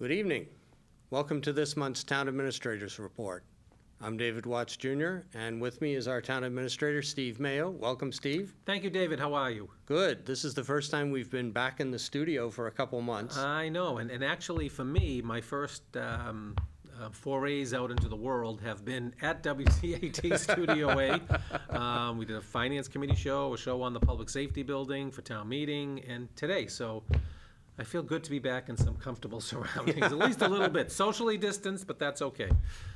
Good evening. Welcome to this month's Town Administrators Report. I'm David Watts Jr., and with me is our Town Administrator, Steve Mayo. Welcome, Steve. Thank you, David. How are you? Good. This is the first time we've been back in the studio for a couple months. I know, and actually for me, my first forays out into the world have been at WCAT Studio A. We did a Finance Committee show, a show on the Public Safety Building for town meeting, and today, so I feel good to be back in some comfortable surroundings, at least a little bit. Socially distanced, but that's okay.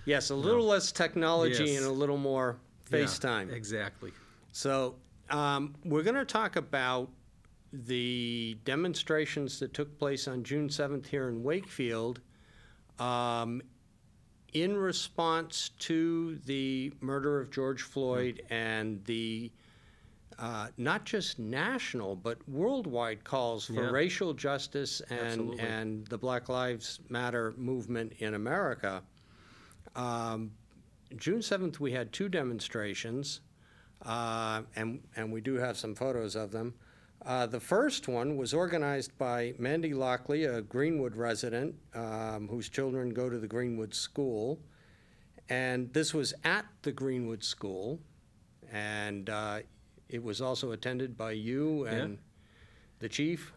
Yes, a little less technology Yes. and a little more FaceTime. Yeah, exactly. So we're going to talk about the demonstrations that took place on June 7th here in Wakefield in response to the murder of George Floyd and the not just national, but worldwide calls for racial justice and the Black Lives Matter movement in America. June 7th, we had two demonstrations, and we do have some photos of them. The first one was organized by Mandy Lockley, a Greenwood resident whose children go to the Greenwood School. And this was at the Greenwood School, and it was also attended by you and the chief.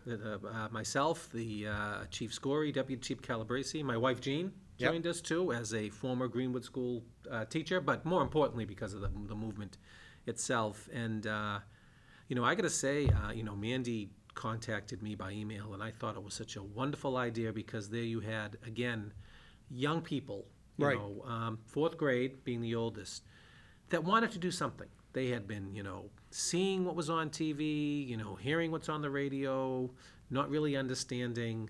Myself, the Chief Scory, Deputy Chief Calabresi, my wife Jean joined us too as a former Greenwood School teacher, but more importantly because of the movement itself. And you know, I got to say, you know, Mandy contacted me by email, and I thought it was such a wonderful idea because there you had, again, young people, you know, fourth grade being the oldest, that wanted to do something. They had been, you know, seeing what was on TV, you know, hearing what's on the radio, not really understanding,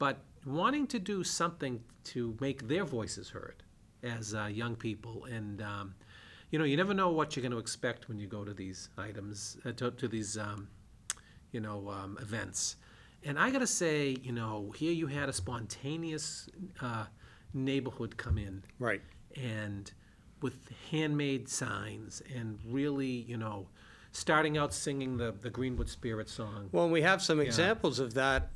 but wanting to do something to make their voices heard as young people. And you know, you never know what you're going to expect when you go to these items, to these, you know, events. And I got to say, you know, here you had a spontaneous neighborhood come in. Right. And with handmade signs and really, you know, starting out singing the Greenwood Spirit song. Well, we have some examples of that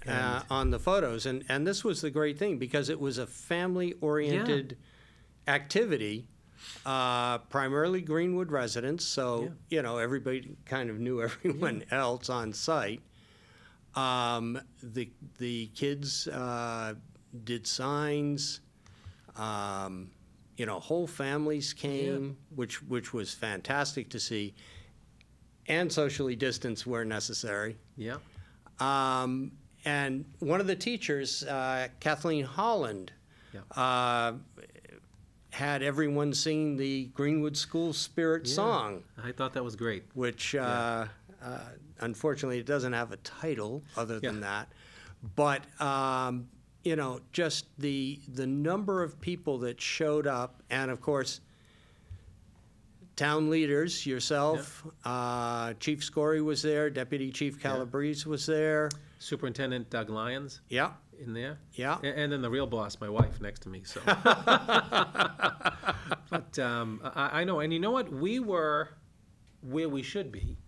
on the photos. And this was the great thing because it was a family-oriented activity. Primarily Greenwood residents, so you know, everybody kind of knew everyone else on site. The kids did signs. You know, whole families came, which was fantastic to see, and socially distanced where necessary. Yeah. And one of the teachers, Kathleen Holland, had everyone singing the Greenwood School Spirit song. I thought that was great. Which, unfortunately, it doesn't have a title other than that. But, you know, just the number of people that showed up, and, of course, town leaders, yourself, Chief Scory was there, Deputy Chief Calabrese was there. Superintendent Doug Lyons. Yeah. In there. Yeah. And then the real boss, my wife, next to me. So, but I know, and you know what? We were where we should be,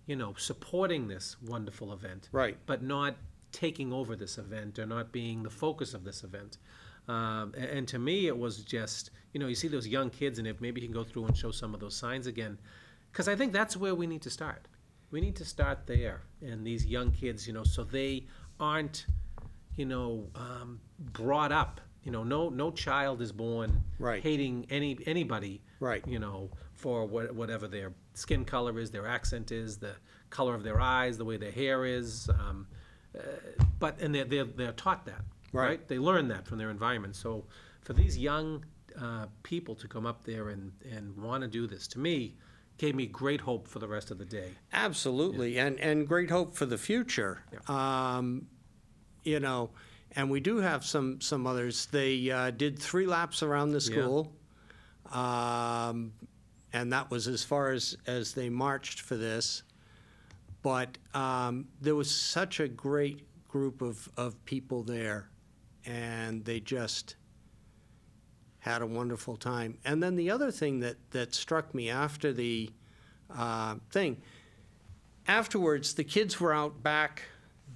you know, supporting this wonderful event, right? But not taking over this event or not being the focus of this event. And to me, it was just, you know, you see those young kids, and if maybe you can go through and show some of those signs again, because I think that's where we need to start. We need to start there, and these young kids, you know, so they aren't, you know, brought up. You know, no child is born hating anybody. Right. You know, for whatever their skin color is, their accent is, the color of their eyes, the way their hair is. But they're taught that. Right. They learn that from their environment. So for these young people to come up there and want to do this, to me, gave me great hope for the rest of the day. Absolutely, and great hope for the future. Yeah. You know, and we do have some others. They did 3 laps around the school, and that was as far as they marched for this. But there was such a great group of people there, and they just had a wonderful time. And then the other thing that struck me after the thing, afterwards, the kids were out back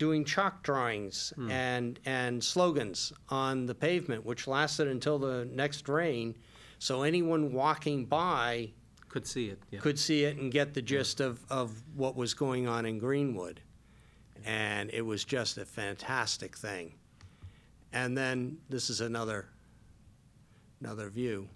doing chalk drawings and slogans on the pavement, which lasted until the next rain. So anyone walking by Could see it, yeah. could see it and get the gist of what was going on in Greenwood. And it was just a fantastic thing. And then this is another view.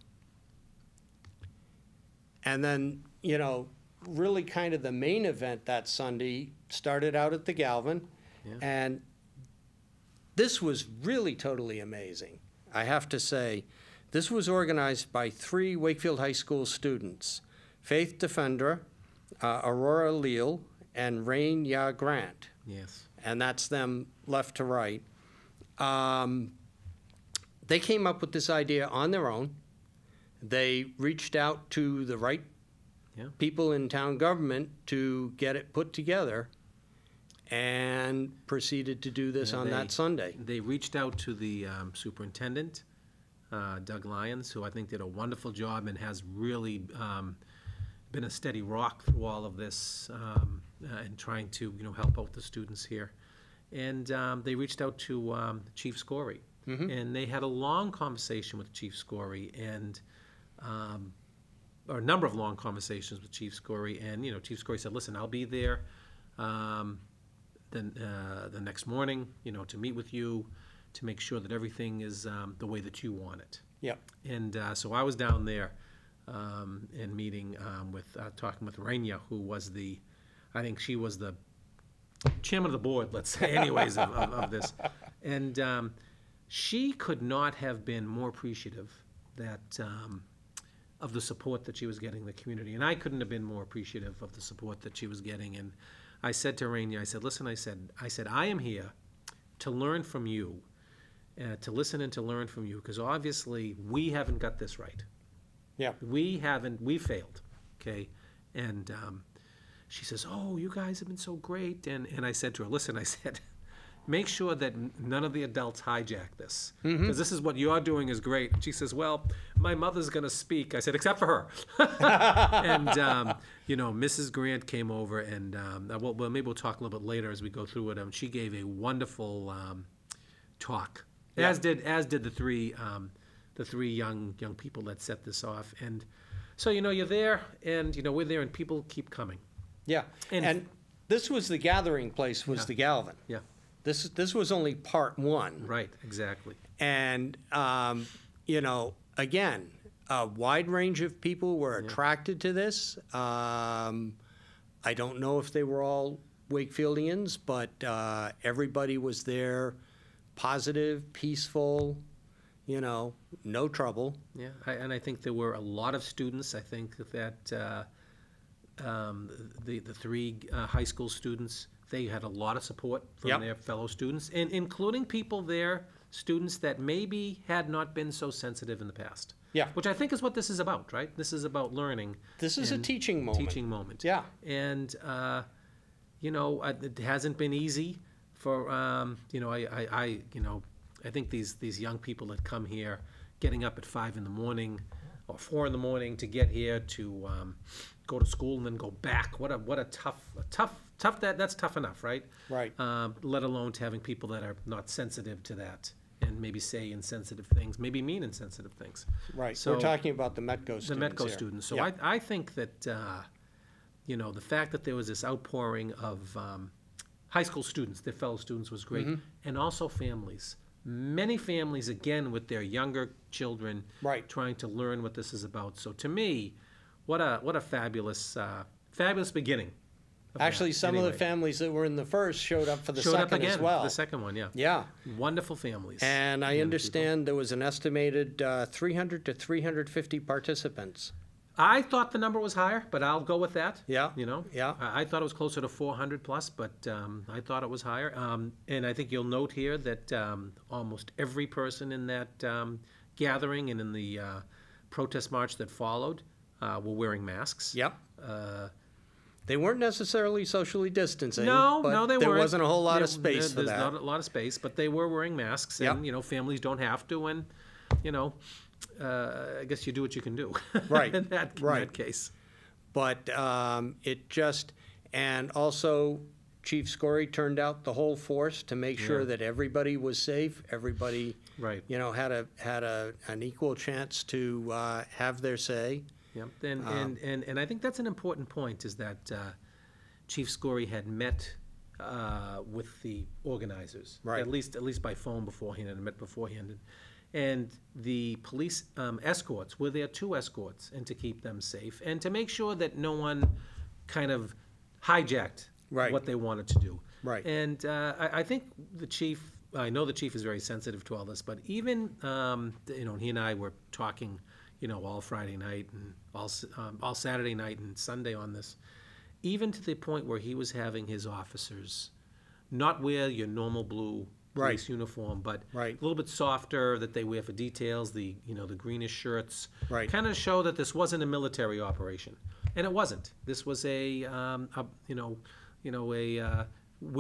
And then, you know, really kind of the main event that Sunday started out at the Galvin. Yeah. And this was really totally amazing. I have to say, this was organized by 3 Wakefield High School students, Faith Defender, Aurora Leal, and Rain Ya Grant. Yes. And that's them left to right. They came up with this idea on their own. They reached out to the right people in town government to get it put together and proceeded to do this on that Sunday. They reached out to the superintendent, Doug Lyons, who I think did a wonderful job and has really been a steady rock through all of this and trying to, you know, help out the students here. And they reached out to Chief Scory, and they had a long conversation with Chief Scory, and or a number of long conversations with Chief Scory. And, you know, Chief Scory said, listen, I'll be there the next morning, you know, to meet with you, to make sure that everything is the way that you want it. Yep. And so I was down there and meeting with, talking with Rania, who was I think she was the chairman of the board, let's say, anyways, of this. And she could not have been more appreciative that of the support that she was getting in the community. And I couldn't have been more appreciative of the support that she was getting. And I said to Rania, I said, listen, I said, I am here to learn from you, to listen and to learn from you, because obviously we haven't got this right. Yeah. We failed, okay? And she says, oh, you guys have been so great. And I said to her, listen, I said, make sure that none of the adults hijack this, because this is what you're doing is great. And she says, well, my mother's going to speak. I said, except for her. And, you know, Mrs. Grant came over, and well, maybe we'll talk a little bit later as we go through it. She gave a wonderful talk, as did the three young people that set this off. And so, you know, you're there, and, you know, we're there, and people keep coming. Yeah. And this was the gathering place, was the Galvin. Yeah. This was only part 1. Right, exactly. And, you know, again, a wide range of people were attracted to this. I don't know if they were all Wakefieldians, but everybody was there, positive, peaceful, you know, no trouble. Yeah, and I think there were a lot of students. I think that the 3 high school students, they had a lot of support from their fellow students, and including people there, students that maybe had not been so sensitive in the past. Yeah. Which I think is what this is about, right? This is about learning. This is a teaching moment. Teaching moment. Yeah. And, you know, it hasn't been easy for, you know, I think these young people that come here, getting up at 5 in the morning or 4 in the morning to get here to go to school and then go back. What a tough that's tough enough, right? Right. Let alone to having people that are not sensitive to that and maybe say insensitive things, maybe mean insensitive things. Right. So we're talking about the Metco students. The Metco here. students. So Yeah. I think that you know, the fact that there was this outpouring of high school students, their fellow students, was great, and also families. Many families, again, with their younger children, trying to learn what this is about. So to me, what a fabulous beginning. Actually, some of the families that were in the first showed up for the second as well. The second one, yeah. Yeah. Wonderful families. And I understand there was an estimated 300 to 350 participants. I thought the number was higher, but I'll go with that. Yeah. You know? Yeah. I thought it was closer to 400 plus, but I thought it was higher. And I think you'll note here that almost every person in that gathering and in the protest march that followed were wearing masks. Yep. They weren't necessarily socially distancing. No, but they there weren't. wasn't a whole lot of space for There's that. not a lot of space, but they were wearing masks, and you know, families don't have to, and you know, I guess you do what you can do. Right. in that case. But it just, and also Chief Scory turned out the whole force to make sure Yeah. that everybody was safe, everybody, Right. had an equal chance to have their say. Yep. And I think that's an important point, is that Chief Scory had met with the organizers, Right. at least by phone beforehand, and met beforehand. And the police escorts were there, 2 escorts, and to keep them safe, and to make sure that no one kind of hijacked Right. what they wanted to do. Right. And I think the chief, I know the chief is very sensitive to all this, but even, he and I were talking, all Friday night and all Saturday night and Sunday on this, even to the point where he was having his officers not wear your normal blue police uniform, but Right. a little bit softer that they wear for details, the greenish shirts. Right. Kind of show that this wasn't a military operation. And it wasn't. This was we're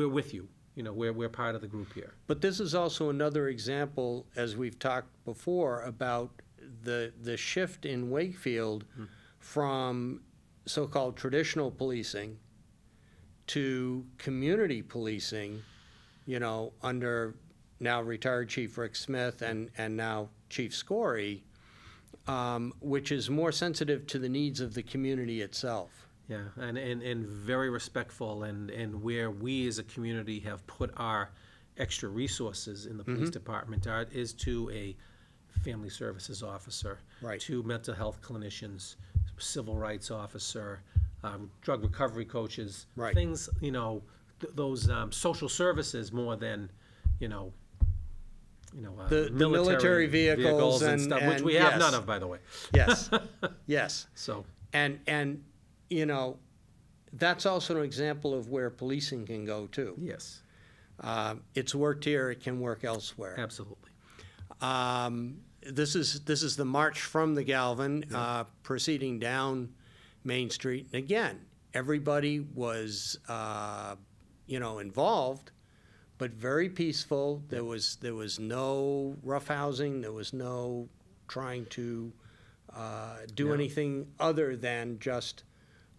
with you. We're part of the group here. But this is also another example, as we've talked before, about the shift in Wakefield from so-called traditional policing to community policing, under now retired Chief Rick Smith and now Chief Scory, which is more sensitive to the needs of the community itself. Yeah, and very respectful, and where we as a community have put our extra resources in the police department is to a family services officer, Right. to mental health clinicians, civil rights officer, drug recovery coaches, Right. things, those social services more than, The military vehicles and stuff, which and we have yes. none of, by the way. Yes, yes. So, And that's also an example of where policing can go too. yes, It's worked here, it can work elsewhere. absolutely. This is the march from the Galvin, proceeding down Main Street. And again, everybody was, involved, but very peaceful. There was no roughhousing. There was no trying to do No. anything other than just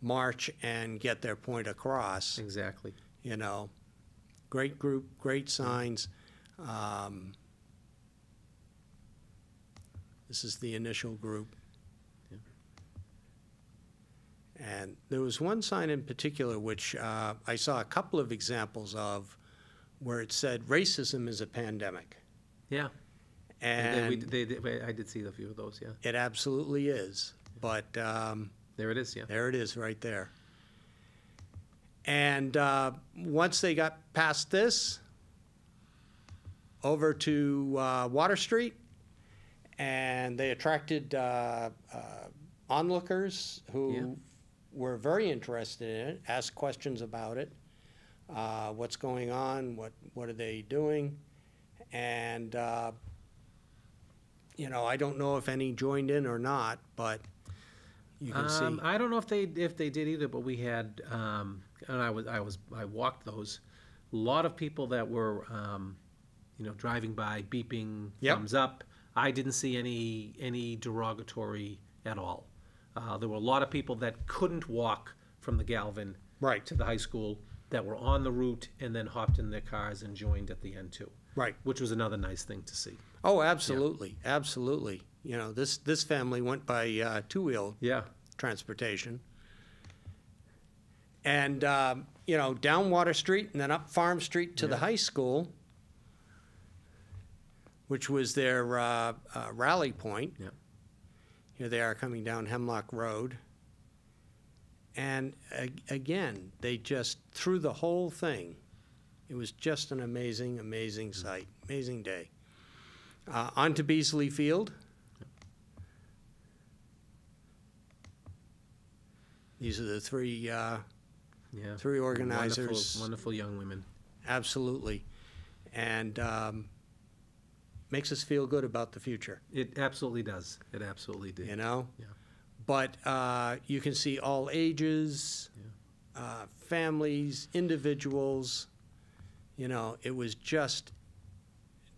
march and get their point across. Exactly. Great group, great signs. This is the initial group. Yeah. And there was one sign in particular which I saw a couple of examples of where it said racism is a pandemic. Yeah. And I did see a few of those, yeah. it absolutely is. But There it is, yeah. there it is right there. And once they got past this, over to Water Street, and they attracted onlookers who were very interested in it, asked questions about it, what's going on, what are they doing, and I don't know if any joined in or not, but you can see. I don't know if they did either, but we had, and I walked those. A lot of people that were, driving by, beeping, Yep. thumbs up. I didn't see any derogatory at all. There were a lot of people that couldn't walk from the Galvin Right. to the high school that were on the route and then hopped in their cars and joined at the end too. Right. Which was another nice thing to see. Oh, absolutely, absolutely. This family went by two-wheel Yeah. transportation. And, down Water Street and then up Farm Street to the high school, which was their rally point. Yeah. Here they are coming down Hemlock Road. And again, they just, through the whole thing, it was just an amazing, amazing sight, amazing day. On to Beasley Field. These are the three organizers. Wonderful young women. Absolutely. And makes us feel good about the future, It absolutely does. It absolutely did. Yeah. But You can see all ages, families, individuals. It was just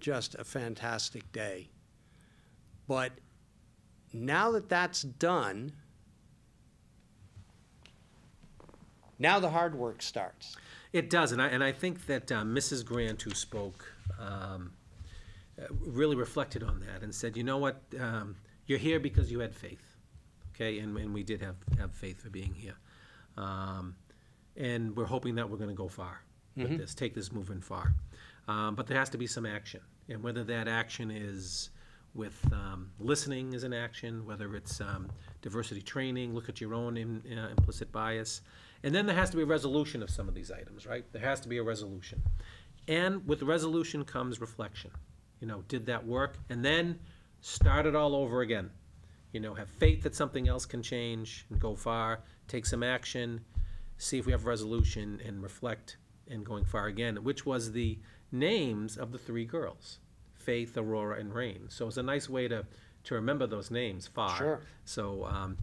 a fantastic day. But now that that's done, now the hard work starts. It does, and I think that Mrs. Grant, who spoke, really reflected on that and said, you know what, you're here because you had faith, okay, and we did have faith for being here. And we're hoping that we're going to go far with this, take this movement far. But there has to be some action, and whether that action is with listening is an action, whether it's diversity training, look at your own implicit bias. And then there has to be a resolution of some of these items, right? There has to be a resolution. And with the resolution comes reflection. You know, did that work? And then start it all over again. You know, have faith that something else can change and go far, take some action, see if we have a resolution, and reflect and going far again, which was the names of the 3 girls, Faith, Aurora, and Rain. So it's a nice way to remember those names, far. Sure. So,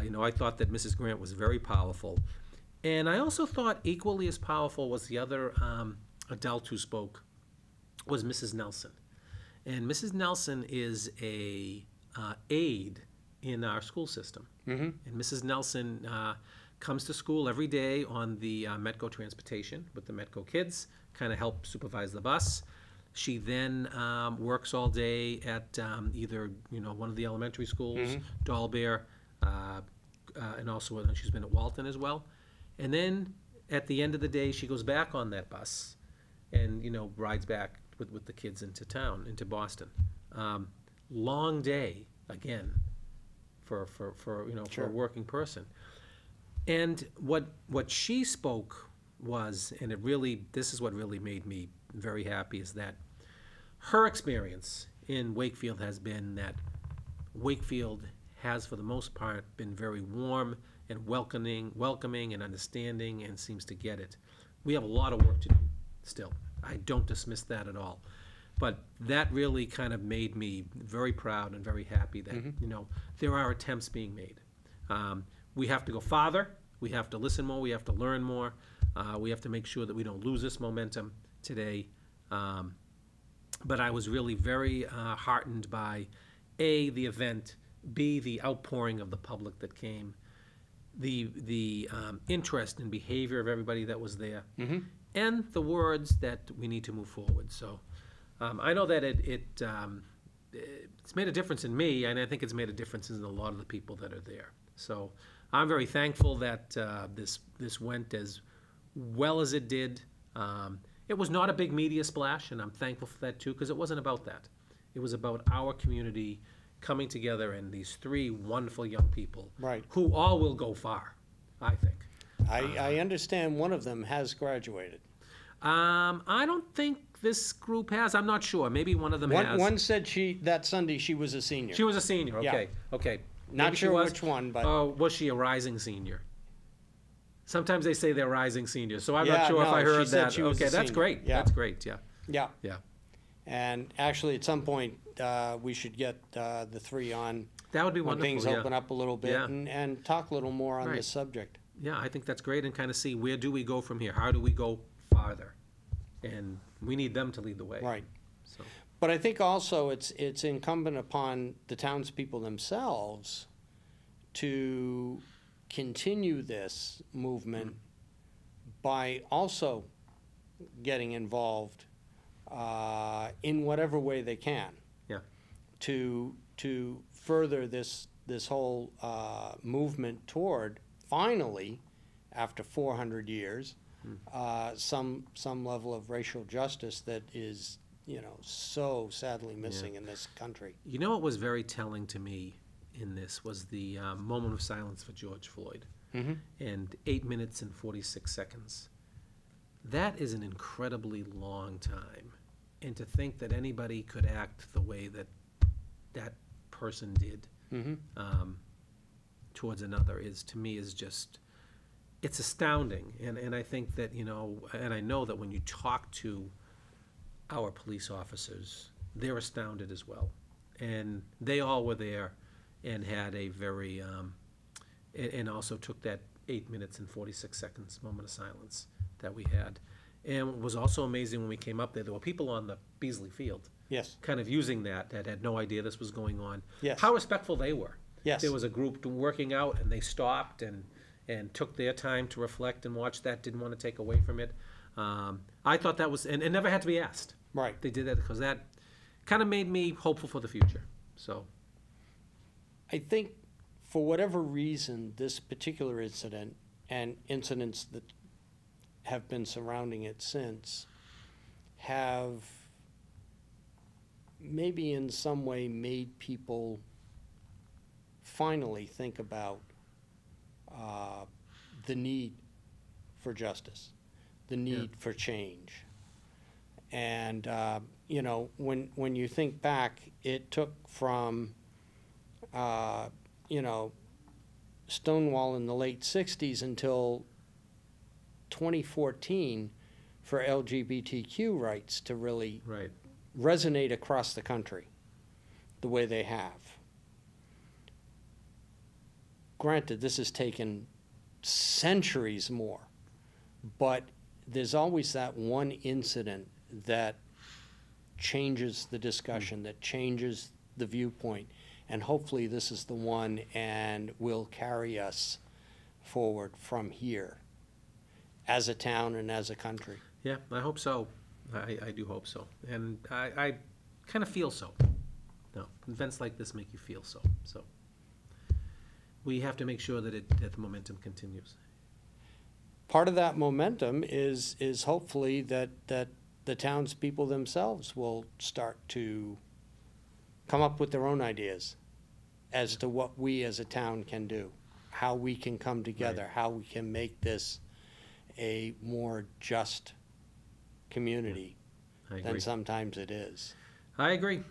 you know, I thought that Mrs. Grant was very powerful. And I also thought equally as powerful was the other adult who spoke, was Mrs. Nelson. And Mrs. Nelson is a aide in our school system. And Mrs. Nelson comes to school every day on the Metco transportation with the Metco kids, kind of help supervise the bus. She then works all day at either, you know, one of the elementary schools, Dahlbear, and also she's been at Walton as well. And then at the end of the day, she goes back on that bus and, you know, rides back with the kids into town, into Boston. Long day, again, for you know, for a working person. And what she spoke was, and it really, this is what really made me very happy, is that her experience in Wakefield has been that Wakefield has, for the most part, been very warm and welcoming and understanding, and seems to get it. We have a lot of work to do still. I don't dismiss that at all. But that really kind of made me very proud and very happy that, you know, there are attempts being made. We have to go farther. We have to listen more. We have to learn more. We have to make sure that we don't lose this momentum today. But I was really very heartened by, A, the event, B, the outpouring of the public that came, the interest and behavior of everybody that was there, and the words that we need to move forward. So I know that it's made a difference in me, and I think it's made a difference in a lot of the people that are there. So I'm very thankful that this went as well as it did. It was not a big media splash, and I'm thankful for that too, because it wasn't about that. It was about our community coming together, and these 3 wonderful young people, who all will go far, I think. I understand one of them has graduated. I don't think this group has. I'm not sure. Maybe one of them has. One said that Sunday she was a senior. She was a senior. Okay. Yeah. Okay. Not sure which one, but was she a rising senior? Sometimes they say they're rising seniors, so I'm not sure if I heard that. Okay, that's great. Yeah. That's great. Yeah. Yeah. Yeah. And actually, at some point, we should get the 3 on. That would be when wonderful. things open up a little bit, and talk a little more on this subject. Yeah, I think that's great, and kind of see, where do we go from here? How do we go farther? And we need them to lead the way. Right. So. But I think also it's incumbent upon the townspeople themselves to continue this movement by also getting involved in whatever way they can. Yeah. To further this whole movement toward, finally, after 400 years, some level of racial justice that is, you know, so sadly missing in this country. You know what was very telling to me in this was the moment of silence for George Floyd, and 8 minutes and 46 seconds. That is an incredibly long time, and to think that anybody could act the way that that person did towards another is, to me, is just, it's astounding. And I think that, you know, and I know that when you talk to our police officers, they're astounded as well. And they all were there and had a very, and also took that 8 minutes and 46 seconds moment of silence that we had. And what was also amazing when we came up there were people on the Beasley Field. Yes. Kind of using that had no idea this was going on. Yes. How respectful they were. Yes. There was a group working out, and they stopped and took their time to reflect and watch that, didn't want to take away from it. I thought that was, and it never had to be asked. Right. They did that because that kind of made me hopeful for the future. So, I think for whatever reason, this particular incident and incidents that have been surrounding it since have maybe in some way made people finally think about the need for justice, the need for change. And, you know, when you think back, it took from, you know, Stonewall in the late 60s until 2014 for LGBTQ rights to really resonate across the country the way they have. Granted, this has taken centuries more, but there's always that one incident that changes the discussion, that changes the viewpoint, and hopefully this is the one and will carry us forward from here as a town and as a country. Yeah, I hope so. I do hope so. And I kind of feel so. No, events like this make you feel so. So we have to make sure that the momentum continues. Part of that momentum is hopefully that the townspeople themselves will start to come up with their own ideas as to what we as a town can do, how we can come together, how we can make this a more just community than sometimes it is. I agree.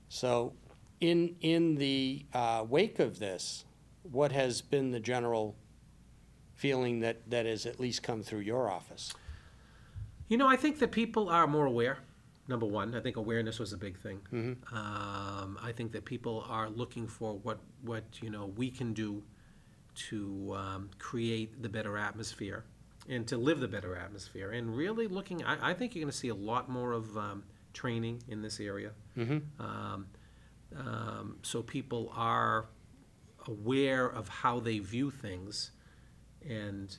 So in the wake of this, what has been the general feeling that has at least come through your office? You know, I think that people are more aware. Number one, I think awareness was a big thing. Mm-hmm. I think that people are looking for what you know we can do to create the better atmosphere and to live the better atmosphere. And really looking, I think you're going to see a lot more of training in this area. Mm-hmm. So people are aware of how they view things, and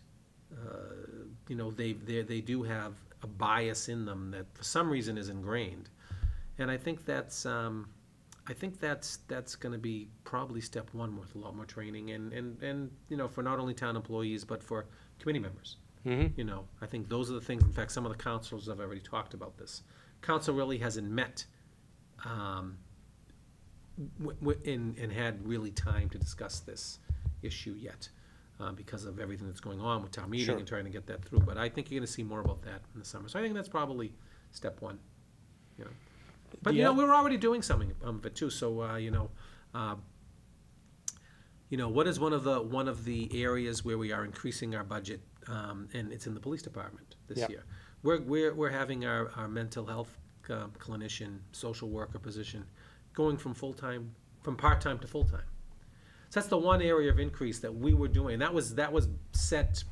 you know they do have a bias in them that for some reason is ingrained, and I think that's going to be probably step one with a lot more training and you know for not only town employees but for committee members. Mm-hmm. You know, I think those are the things. In fact, some of the councils have already talked about this. Council really hasn't met and had really time to discuss this issue yet. Because of everything that's going on with town meeting and trying to get that through. But I think you're going to see more about that in the summer. So I think that's probably step one. You know. But you know, we're already doing something of it too. So you know, what is one of the areas where we are increasing our budget, and it's in the police department this year. We're having our mental health clinician, social worker position going from part-time to full-time. So that's the one area of increase that we were doing. That was set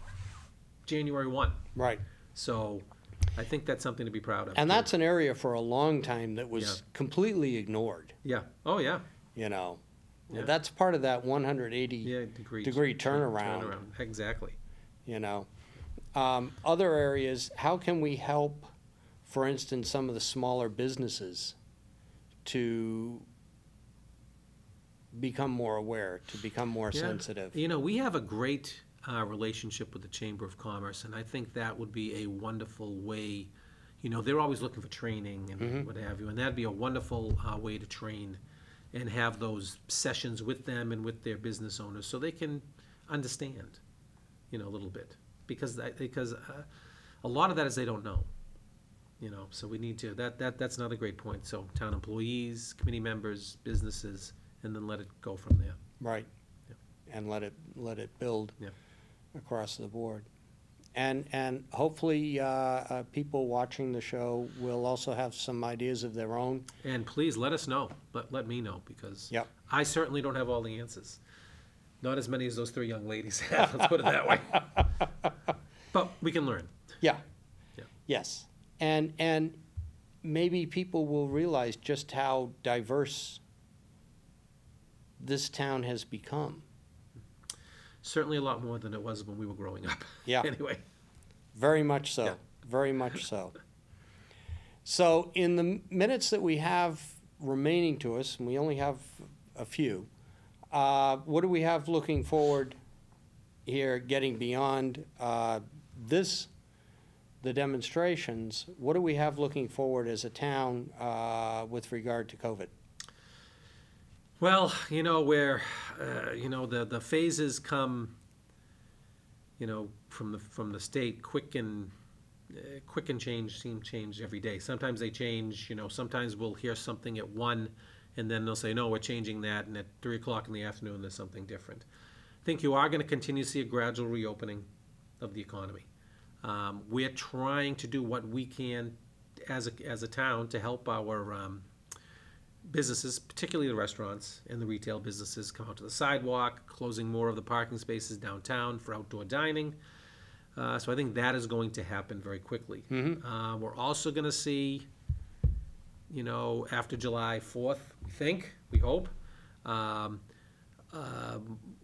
January 1. Right. So I think that's something to be proud of. And that's an area for a long time that was completely ignored. Yeah. Oh, yeah. You know, that's part of that 180 degree turnaround. Exactly. You know, other areas, how can we help, for instance, some of the smaller businesses to become more aware, to become more sensitive? You know, we have a great relationship with the Chamber of Commerce, and I think that would be a wonderful way. You know, they're always looking for training and what have you, and that'd be a wonderful way to train and have those sessions with them and with their business owners so they can understand, you know, a little bit. Because a lot of that is they don't know. You know, so we need to, that's another great point. So town employees, committee members, businesses, and then let it go from there. Right. And let it build across the board. And hopefully people watching the show will also have some ideas of their own. And please let us know. Let me know, because I certainly don't have all the answers. Not as many as those 3 young ladies have, let's put it that way. But we can learn. Yes. And maybe people will realize just how diverse this town has become. Certainly a lot more than it was when we were growing up. Yeah. Anyway. Very much so. Yeah. Very much so. So in the minutes that we have remaining to us, and we only have a few, what do we have looking forward here, getting beyond the demonstrations? What do we have looking forward as a town with regard to COVID? Well, where, the phases come, from the state, quick and change every day. Sometimes they change, sometimes we'll hear something at 1, and then they'll say, no, we're changing that, and at 3 o'clock in the afternoon, there's something different. I think you are gonna continue to see a gradual reopening of the economy. We're trying to do what we can as a town to help our businesses, particularly the restaurants and the retail businesses, come out to the sidewalk, closing more of the parking spaces downtown for outdoor dining. So I think that is going to happen very quickly. Mm-hmm. We're also going to see, after July 4th, we hope,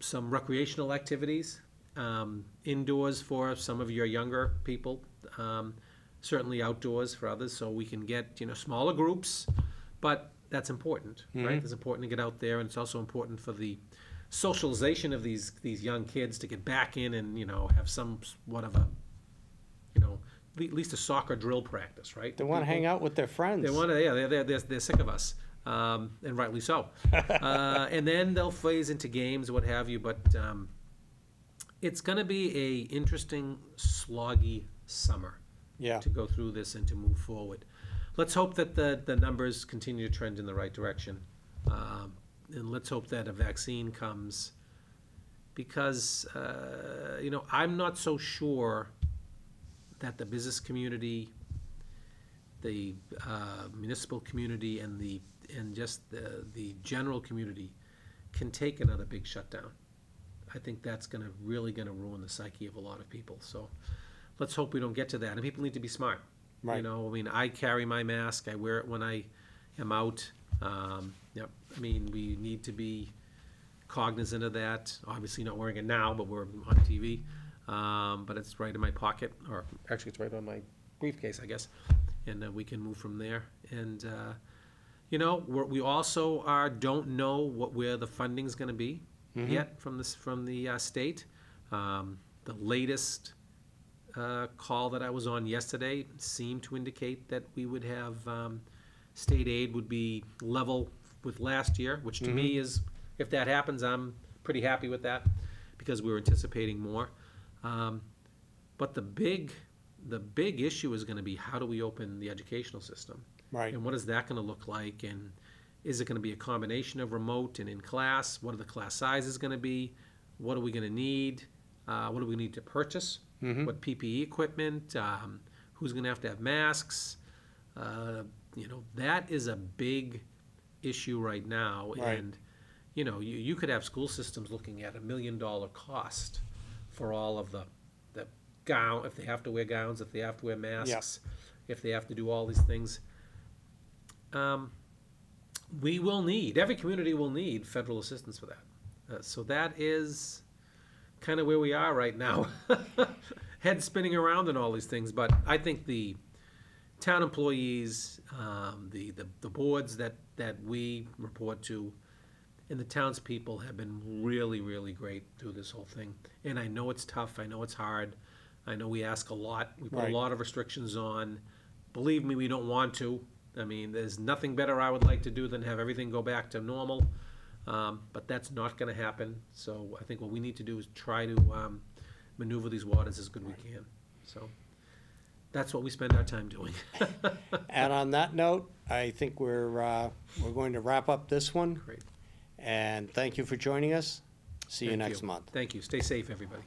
some recreational activities indoors for some of your younger people, certainly outdoors for others, so we can get, smaller groups, but that's important, right? It's important to get out there, and it's also important for the socialization of these young kids to get back in and, have somewhat of a, at least a soccer drill practice, right? They want to hang out with their friends. They want to, yeah, they're sick of us, and rightly so. And then they'll phase into games, what have you, but it's going to be a interesting, sloggy summer. Yeah. To go through this and to move forward. Let's hope that the numbers continue to trend in the right direction. And let's hope that a vaccine comes, because, I'm not so sure that the business community, the municipal community, and just the general community can take another big shutdown. I think that's really gonna ruin the psyche of a lot of people. So let's hope we don't get to that. And people need to be smart. Right. I carry my mask. I wear it when I am out. Yep. We need to be cognizant of that. Obviously not wearing it now, but we're on TV. But it's right in my pocket, or actually it's right on my briefcase, I guess. And we can move from there. And, we also don't know where the funding's gonna be yet from the state. The latest call that I was on yesterday seemed to indicate that we would have state aid would be level with last year, which to me is, if that happens, I'm pretty happy with that, because we were anticipating more. But the big issue is going to be, how do we open the educational system? Right. And what is that going to look like? And is it going to be a combination of remote and in class? What are the class sizes going to be? What are we going to need? What do we need to purchase? What PPE equipment? Who's going to have masks? That is a big issue right now. Right. And, you could have school systems looking at $1 million cost for all of the gown, if they have to wear gowns, if they have to wear masks, if they have to do all these things. Every community will need federal assistance for that. So that is kind of where we are right now. Head spinning around and all these things, but I think the town employees, the boards that we report to, and the townspeople have been really, really great through this whole thing. And I know it's tough, I know it's hard, I know we ask a lot, we put a lot of restrictions on. Believe me, we don't want to. There's nothing better I would like to do than have everything go back to normal. But that's not going to happen. So I think what we need to do is try to maneuver these waters as good as we can. So that's what we spend our time doing. And on that note, I think we're going to wrap up this one. Great. And thank you for joining us. See you Thank next month. Thank you. Stay safe, everybody.